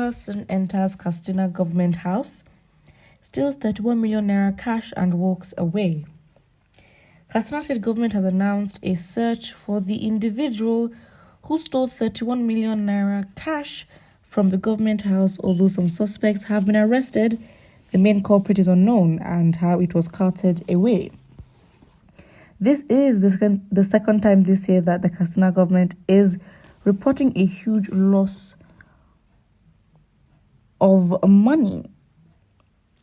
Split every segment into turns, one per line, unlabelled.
person enters Katsina government house, steals 31 million naira cash and walks away. Katsina State government has announced a search for the individual who stole 31 million naira cash from the government house, although some suspects have been arrested. The main culprit is unknown and how it was carted away. This is the second time this year that the Katsina government is reporting a huge loss of money.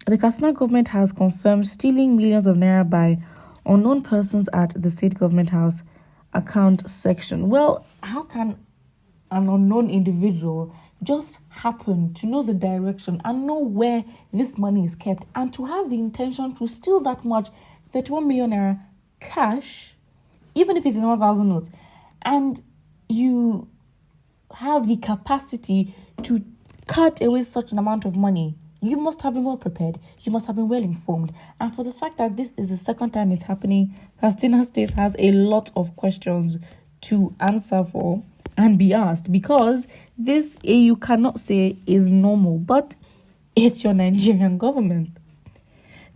The Katsina government has confirmed stealing millions of naira by unknown persons at the state government house account section. Well, how can an unknown individual just happen to know the direction and know where this money is kept and to have the intention to steal that much 31 million naira cash, even if it's in 1,000 notes, and you have the capacity to cut away such an amount of money? You must have been well prepared. You must have been well informed. And for the fact that this is the second time it's happening, Katsina State has a lot of questions to answer for and be asked, because this, you cannot say is normal, but it's your Nigerian government.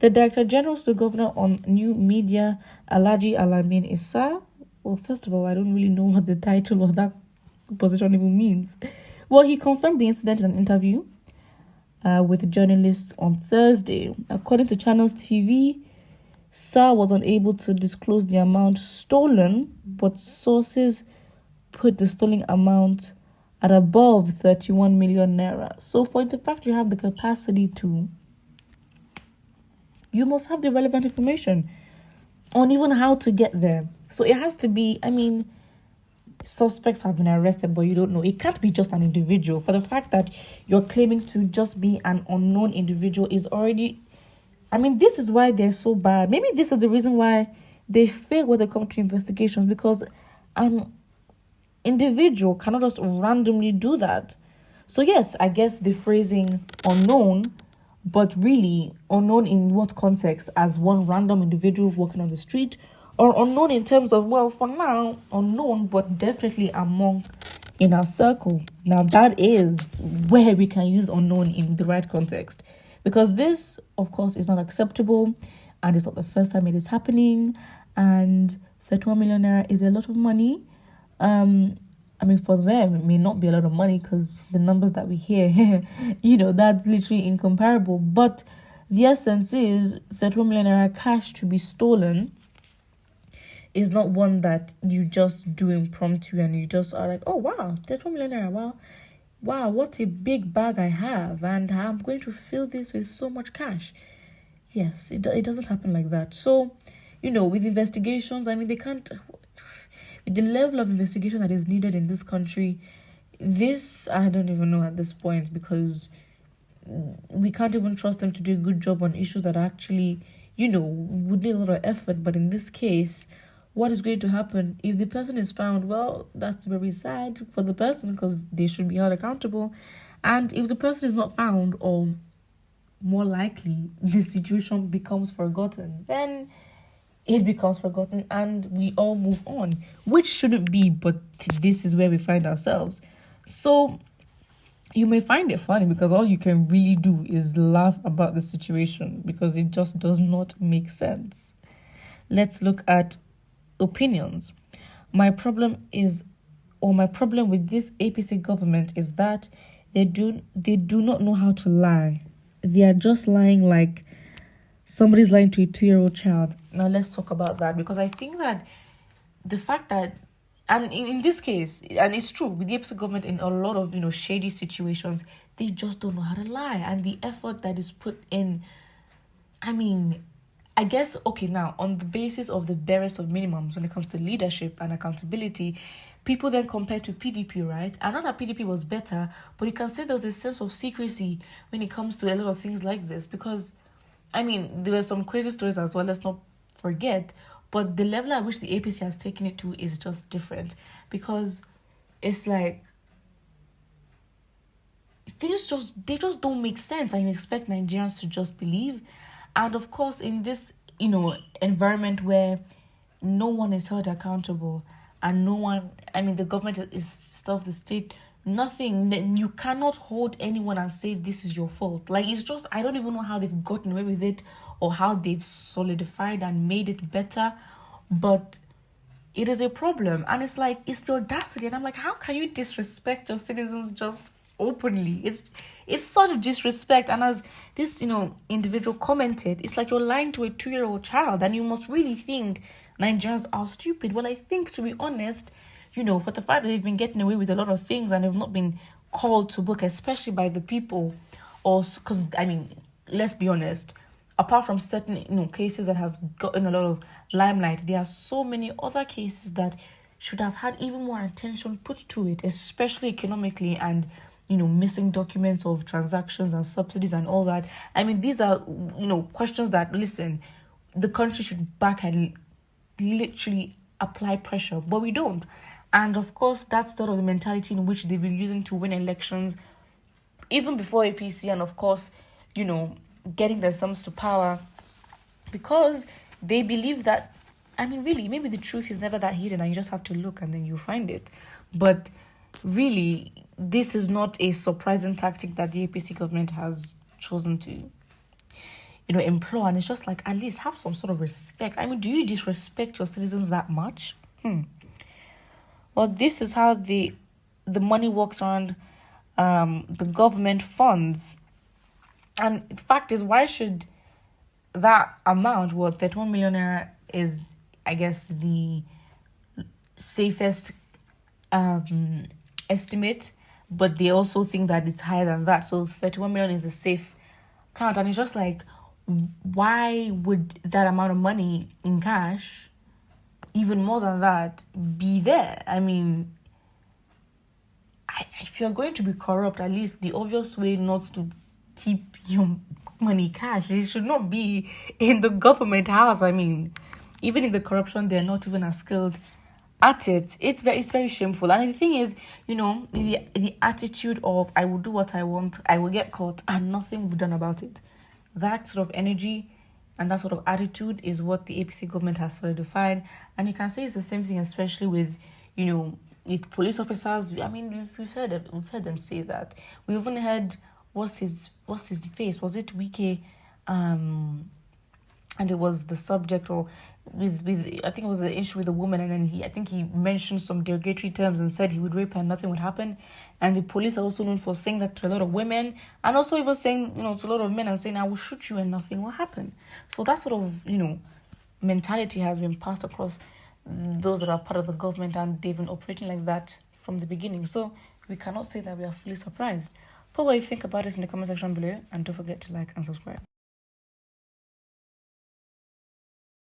The Director General to the Governor on New Media, Alhaji Alamin Issa. Well, first of all, I don't really know what the title of that position even means. Well, he confirmed the incident in an interview with journalists on Thursday. According to Channels TV, Sa was unable to disclose the amount stolen, but sources put the stolen amount at above 31 million naira. So for the fact you have the capacity to, you must have the relevant information on even how to get there. So it has to be, suspects have been arrested, but you don't know. It can't be just an individual. For the fact that you're claiming to just be an unknown individual is already, this is why they're so bad. Maybe this is the reason why they fail when they come to investigations, because an individual cannot just randomly do that. So yes, I guess the phrasing unknown, but really unknown in what context? As one random individual walking on the street, or unknown in terms of, well, for now, unknown, but definitely among in our circle. Now, that is where we can use unknown in the right context. Because this, of course, is not acceptable, and it's not the first time it is happening. And 31 million naira is a lot of money. For them, it may not be a lot of money because the numbers that we hear, that's literally incomparable. But the essence is 31 million naira cash to be stolen is not one that you just do impromptu and you just are like, oh, wow, 31 million naira, wow, what a big bag I have, and I'm going to fill this with so much cash. Yes, it doesn't happen like that. So, with investigations, they can't, with the level of investigation that is needed in this country, this, I don't even know at this point, because we can't even trust them to do a good job on issues that actually, would need a lot of effort. But in this case, what is going to happen if the person is found? Well, that's very sad for the person, because they should be held accountable. And if the person is not found, or more likely the situation becomes forgotten, then it becomes forgotten and we all move on, which shouldn't be, but this is where we find ourselves. So you may find it funny, because all you can really do is laugh about the situation, because it just does not make sense. Let's look at opinions. My problem with this APC government is that they do not know how to lie. They are just lying like somebody's lying to a 2-year-old child. Now let's talk about that, because I think that the fact that, and in this case, and it's true with the APC government in a lot of shady situations, they just don't know how to lie, and the effort that is put in. I guess, okay, now, on the basis of the barest of minimums when it comes to leadership and accountability, people then compare to PDP, right? And not that PDP was better, but you can say there was a sense of secrecy when it comes to a lot of things like this, because, there were some crazy stories as well, let's not forget, but the level at which the APC has taken it to is just different, because it's like, they just don't make sense, and you expect Nigerians to just believe. And of course, in this, environment where no one is held accountable, and no one, the government is stuff the state, nothing. You cannot hold anyone and say this is your fault. Like, it's just, I don't even know how they've gotten away with it or how they've solidified and made it better, but it is a problem. And it's like, it's the audacity. And I'm like, how can you disrespect your citizens just openly? It's such a disrespect. And as this, individual commented, it's like you're lying to a 2-year-old child, and you must really think Nigerians are stupid. Well, I think, to be honest, for the fact that they've been getting away with a lot of things and they've not been called to book, especially by the people, or because, let's be honest, apart from certain, cases that have gotten a lot of limelight, there are so many other cases that should have had even more attention put to it, especially economically, and, missing documents of transactions and subsidies and all that. These are, questions that, listen, the country should back and literally apply pressure, but we don't. And of course, that's sort of the mentality in which they've been using to win elections, even before APC, and of course, getting themselves to power, because they believe that, really, maybe the truth is never that hidden and you just have to look and then you find it. But really, this is not a surprising tactic that the APC government has chosen to, employ. And it's just like, at least have some sort of respect. Do you disrespect your citizens that much? Well, this is how the money works around the government funds. And the fact is, why should that amount, 31 million naira, is, I guess, the safest estimate, but they also think that it's higher than that. So 31 million is a safe count. And it's just like, why would that amount of money in cash, even more than that, be there? If you're going to be corrupt, at least the obvious way not to keep your money cash, it should not be in the government house. Even in the corruption, they're not even as skilled at it. It's very shameful. And the thing is, the attitude of, I will do what I want, I will get caught, and nothing will be done about it. That sort of energy and that sort of attitude is what the APC government has solidified. And you can say it's the same thing, especially with, with police officers. We've heard them say that. We even heard, what's his face? Was it Wike? And it was the subject, or with I think it was an issue with a woman, and then he mentioned some derogatory terms and said he would rape her and nothing would happen. And the police are also known for saying that to a lot of women, and also even saying, to a lot of men, and saying, I will shoot you and nothing will happen. So that sort of, mentality has been passed across those that are part of the government, and they've been operating like that from the beginning. So we cannot say that we are fully surprised. Put what you think about this in the comment section below, and don't forget to like and subscribe.